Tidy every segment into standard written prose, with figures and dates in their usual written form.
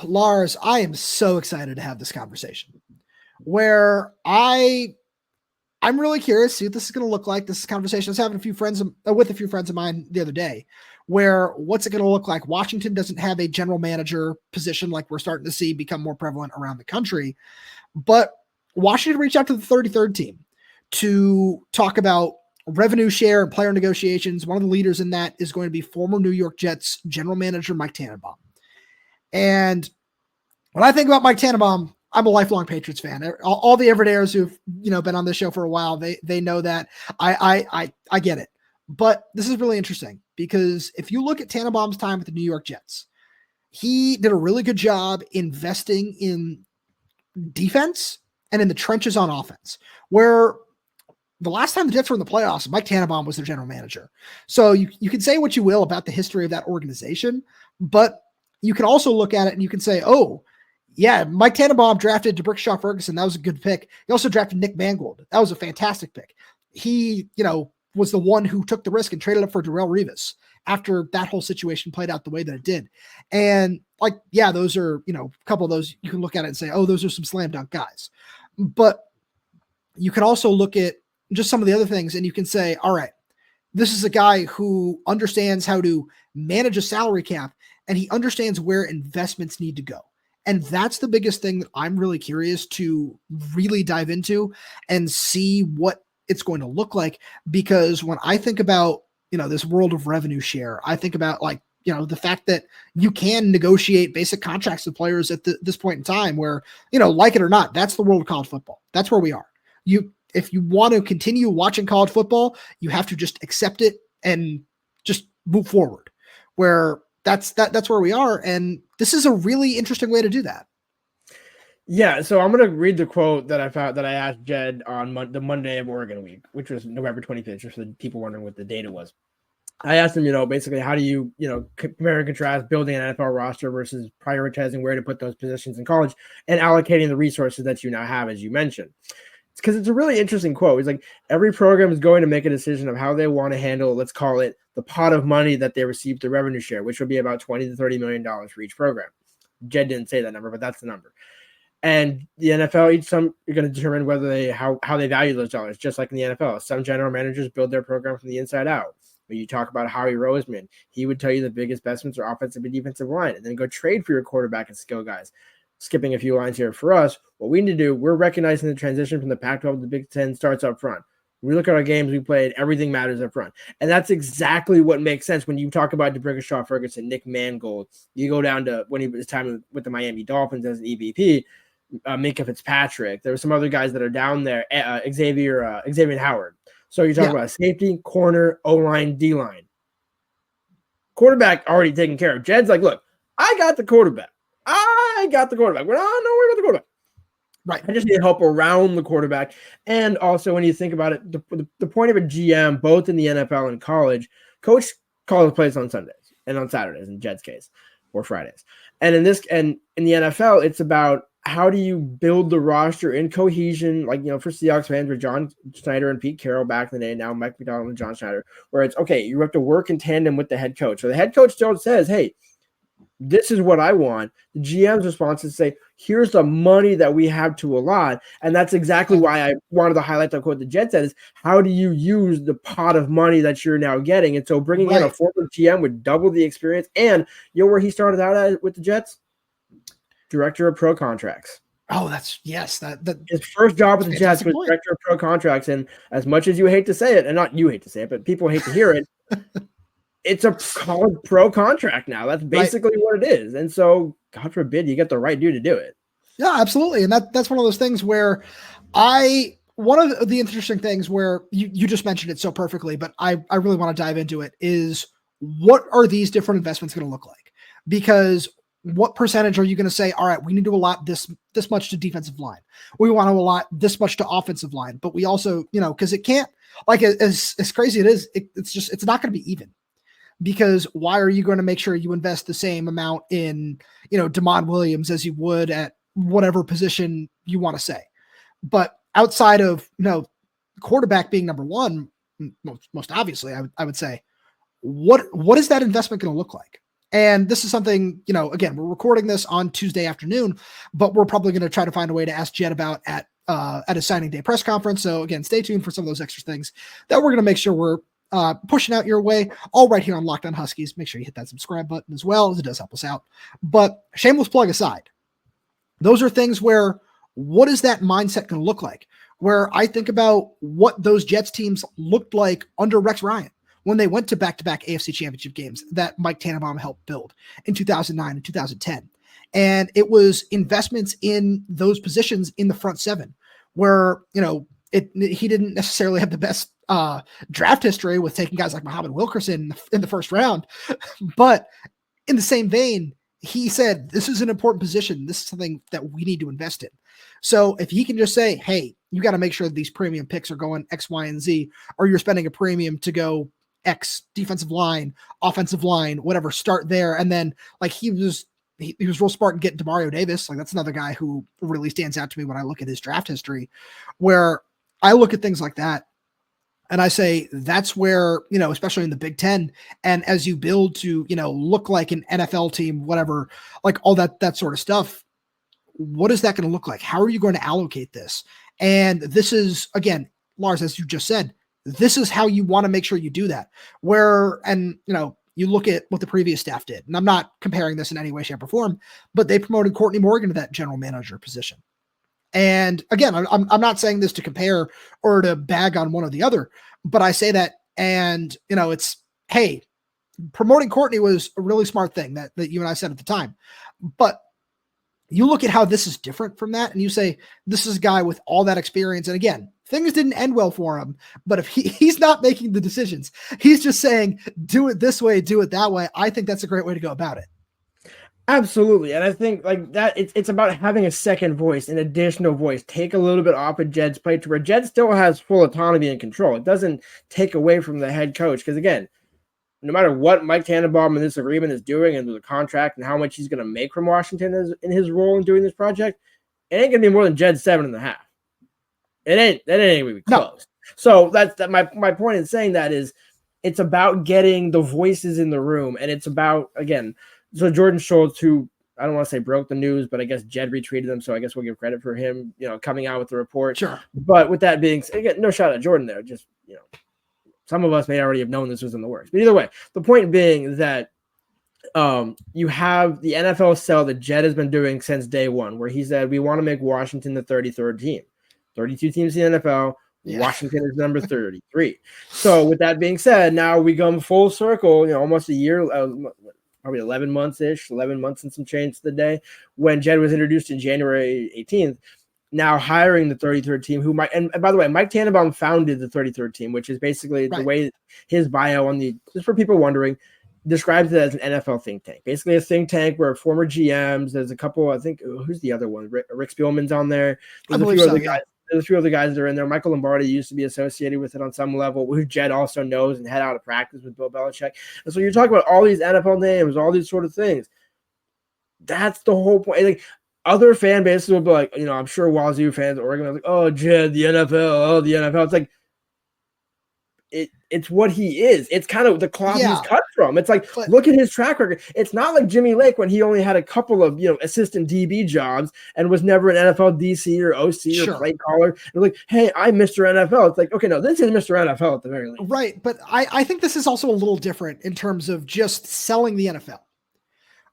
Lars, I am so excited to have this conversation where I'm really curious to see what this is going to look like. This conversation I was having with a few friends of mine the other day, where what's it going to look like? Washington doesn't have a general manager position like we're starting to see become more prevalent around the country, but Washington reached out to the 33rd team to talk about revenue share and player negotiations. One of the leaders in that is going to be former New York Jets general manager Mike Tannenbaum. And when I think about Mike Tannenbaum, I'm a lifelong Patriots fan. All the everydayers who've been on this show for a while, they know that. I get it. But this is really interesting because if you look at Tannenbaum's time with the New York Jets, he did a really good job investing in defense and in the trenches on offense, where the last time the Jets were in the playoffs, Mike Tannenbaum was their general manager. So you can say what you will about the history of that organization, but you can also look at it and you can say, oh, yeah, Mike Tannenbaum drafted Tomashoff Ferguson. That was a good pick. He also drafted Nick Mangold. That was a fantastic pick. He, was the one who took the risk and traded up for Darrelle Revis after that whole situation played out the way that it did. And those are, a couple of those you can look at it and say, oh, those are some slam dunk guys. But you can also look at just some of the other things and you can say, all right, this is a guy who understands how to manage a salary cap and he understands where investments need to go. And that's the biggest thing that I'm really curious to really dive into and see what it's going to look like. Because when I think about, this world of revenue share, I think about the fact that you can negotiate basic contracts with players at this point in time where, like it or not, that's the world of college football. That's where we are. If you want to continue watching college football, you have to just accept it and just move forward, where that's where we are. And this is a really interesting way to do that. Yeah. So I'm going to read the quote that I asked Jedd on the Monday of Oregon week, which was November 25th, just for the people wondering what the data was. I asked him, basically, how do you, compare and contrast building an NFL roster versus prioritizing where to put those positions in college and allocating the resources that you now have, as you mentioned. It's because it's a really interesting quote. It's like every program is going to make a decision of how they want to handle, let's call it the pot of money that they receive through revenue share, which would be about $20 to $30 million for each program. Jedd didn't say that number, but that's the number. And the NFL, some are going to determine whether how they value those dollars, just like in the NFL. Some general managers build their program from the inside out. When you talk about Howie Roseman, he would tell you the biggest investments are offensive and defensive line, and then go trade for your quarterback and skill guys. Skipping a few lines here for us, what we need to do, we're recognizing the transition from the Pac-12 to the Big Ten starts up front. When we look at our games we played, everything matters up front. And that's exactly what makes sense when you talk about Tomashoff Ferguson, Nick Mangold. You go down to when he was time with the Miami Dolphins as an EVP, Minka Fitzpatrick. There were some other guys that are down there, Xavier Howard. So you're talking about safety, corner, O-line, D-line. Quarterback already taken care of. Jedd's like, look, I got the quarterback. We're not worried about the quarterback. Right. I just need help around the quarterback. And also, when you think about it, the point of a GM, both in the NFL and college, coach calls plays on Sundays and on Saturdays, in Jedd's case, or Fridays. And in the NFL, it's about how do you build the roster in cohesion, for Seahawks fans with John Schneider and Pete Carroll back in the day, now Mike McDonald and John Schneider, where it's, okay, you have to work in tandem with the head coach. So the head coach still says, hey, this is what I want. The GM's response is say, here's the money that we have to allot. And that's exactly why I wanted to highlight the quote that Jedd said is, how do you use the pot of money that you're now getting? And so bringing in a former GM with double the experience, and where he started out at with the Jets? Director of pro contracts. Oh, that's that his first job with the Jets was director of pro contracts. And as much as you hate to say it, and not you hate to say it, but people hate to hear it, it's a college pro contract now. That's basically what it is. And so, God forbid, you get the right dude to do it. Yeah, absolutely. And that's one of those things where one of the interesting things where you just mentioned it so perfectly, but I really want to dive into it is, what are these different investments going to look like? Because what percentage are you going to say, all right, we need to allot this much to defensive line. We want to allot this much to offensive line, but we also, because it can't, as crazy it is, it's not going to be even. Because why are you going to make sure you invest the same amount in, Damon Williams as you would at whatever position you want to say? But outside of, quarterback being number one, most obviously, I would say, what is that investment going to look like? And this is something, again, we're recording this on Tuesday afternoon, but we're probably going to try to find a way to ask Jedd about at a signing day press conference. So again, stay tuned for some of those extra things that we're going to make sure we're pushing out your way, all right here on Locked On Huskies. Make sure you hit that subscribe button as well, as it does help us out. But shameless plug aside, those are things where, what is that mindset going to look like? Where I think about what those Jets teams looked like under Rex Ryan when they went to back-to-back AFC championship games that Mike Tannenbaum helped build in 2009 and 2010. And it was investments in those positions in the front seven where, he didn't necessarily have the best draft history with taking guys like Muhammad Wilkerson in the first round. But in the same vein, he said, this is an important position. This is something that we need to invest in. So if he can just say, hey, you got to make sure that these premium picks are going X, Y, and Z, or you're spending a premium to go X defensive line, offensive line, whatever, start there. And then like he was real smart in getting Demario Davis. Like that's another guy who really stands out to me when I look at his draft history, where I look at things like that and I say, that's where, especially in the Big Ten, and as you build to, look like an NFL team, whatever, like all that sort of stuff, what is that going to look like? How are you going to allocate this? And this is, again, Lars, as you just said, this is how you want to make sure you do that. You look at what the previous staff did, and I'm not comparing this in any way, shape, or form, but they promoted Courtney Morgan to that general manager position. And again, I'm not saying this to compare or to bag on one or the other, but I say that, and it's, hey, promoting Courtney was a really smart thing that you and I said at the time. But you look at how this is different from that, and you say, this is a guy with all that experience. And again, things didn't end well for him, but if he's not making the decisions, he's just saying, do it this way, do it that way. I think that's a great way to go about it. Absolutely. And I think like that, it's about having a second voice, an additional voice, take a little bit off of Jedd's plate to where Jedd still has full autonomy and control. It doesn't take away from the head coach. Because again, no matter what Mike Tannenbaum in this agreement is doing and the contract and how much he's going to make from Washington in his role in doing this project, it ain't going to be more than Jedd's 7.5. That ain't going to be close. No. So that's my point in saying that is it's about getting the voices in the room. And it's about, again, so Jordan Schultz, who I don't want to say broke the news, but I guess Jedd retweeted them. So I guess we'll give credit for him, coming out with the report. Sure. But with that being said, again, no shout at Jordan there. Just, some of us may already have known this was in the works. But either way, the point being that you have the NFL sell that Jedd has been doing since day one, where he said, we want to make Washington the 33rd team. 32 teams in the NFL. Yeah. Washington is number 33. So with that being said, now we come full circle, almost a year, probably 11 months and some change to the day when Jedd was introduced in January 18th, now hiring the 33rd team who might, and by the way, Mike Tannenbaum founded the 33rd team, which is basically the way his bio on just for people wondering, describes it as an NFL think tank, basically a think tank where former GMs, there's a couple, I think, who's the other one? Rick Spielman's on there. There's a few other guys that are in there. Michael Lombardi used to be associated with it on some level, who Jedd also knows and had out of practice with Bill Belichick. And so you're talking about all these NFL names, all these sort of things. That's the whole point. Like, other fan bases will be like, I'm sure Wazoo fans, Oregon, are like, oh, Jedd, the NFL. It's like, it's what he is. It's kind of the cloth he's cut from. It's like, look at his track record. It's not like Jimmy Lake when he only had a couple of, assistant DB jobs and was never an NFL DC or OC or play caller. And like, hey, I'm Mr. NFL. It's like, okay, no, this is Mr. NFL at the very least. Right. But I think this is also a little different in terms of just selling the NFL,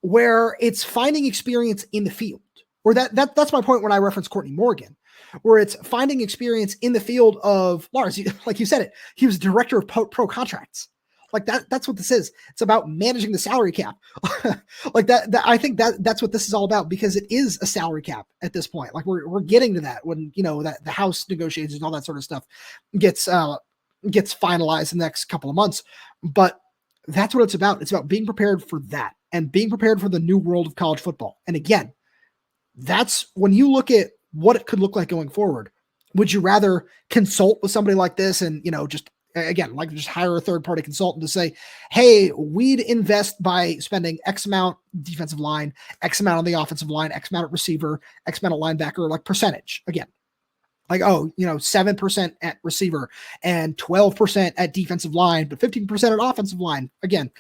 where it's finding experience in the field. Or that's my point when I reference Courtney Morgan, where it's finding experience in the field of Lars. Like you said it, he was director of pro contracts. Like that's what this is. It's about managing the salary cap. Like that I think that's what this is all about, because it is a salary cap at this point. Like we're getting to that when, that the House negotiations and all that sort of stuff gets finalized in the next couple of months. But that's what it's about. It's about being prepared for that and being prepared for the new world of college football. And again, that's when you look at what it could look like going forward. Would you rather consult with somebody like this and, just hire a third-party consultant to say, hey, we'd invest by spending X amount defensive line, X amount on the offensive line, X amount at receiver, X amount at linebacker, like percentage again. Like, 7% at receiver and 12% at defensive line, but 15% at offensive line. Again,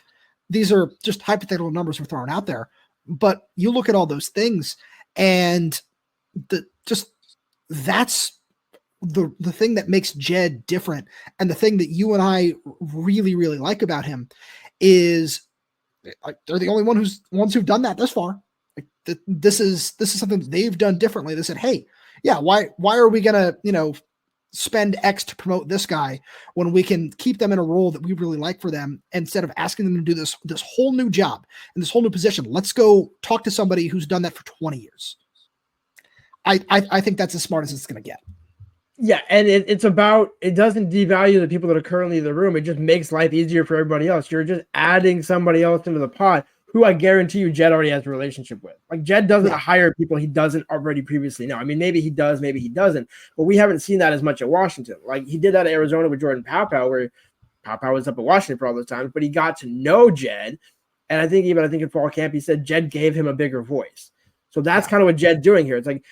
these are just hypothetical numbers we're throwing out there, but you look at all those things, and that's the thing that makes Jedd different, and the thing that you and I really, really like about him is they're the only ones who've done that thus far. Like this is something that they've done differently. They said, hey, yeah, why are we gonna spend X to promote this guy when we can keep them in a role that we really like for them, instead of asking them to do this whole new job and this whole new position? Let's go talk to somebody who's done that for 20 years. I think that's as smart as it's going to get. Yeah, and it doesn't devalue the people that are currently in the room. It just makes life easier for everybody else. You're just adding somebody else into the pod who I guarantee you Jedd already has a relationship with. Like, Jedd doesn't hire people he doesn't already previously know. I mean, maybe he does, maybe he doesn't, but we haven't seen that as much at Washington. Like, he did that at Arizona with Jordan Paopao, where Paopao was up at Washington for all those times, but he got to know Jedd. And I think in fall camp, he said Jedd gave him a bigger voice. So that's kind of what Jedd's doing here. It's like,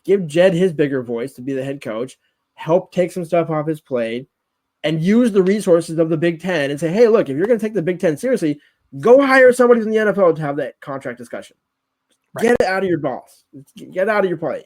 give Jedd his bigger voice to be the head coach, help take some stuff off his plate, and use the resources of the Big Ten and say, hey, look, if you're going to take the Big Ten seriously, go hire somebody from the NFL to have that contract discussion. Right. Get it out of your boss. Get out of your plate.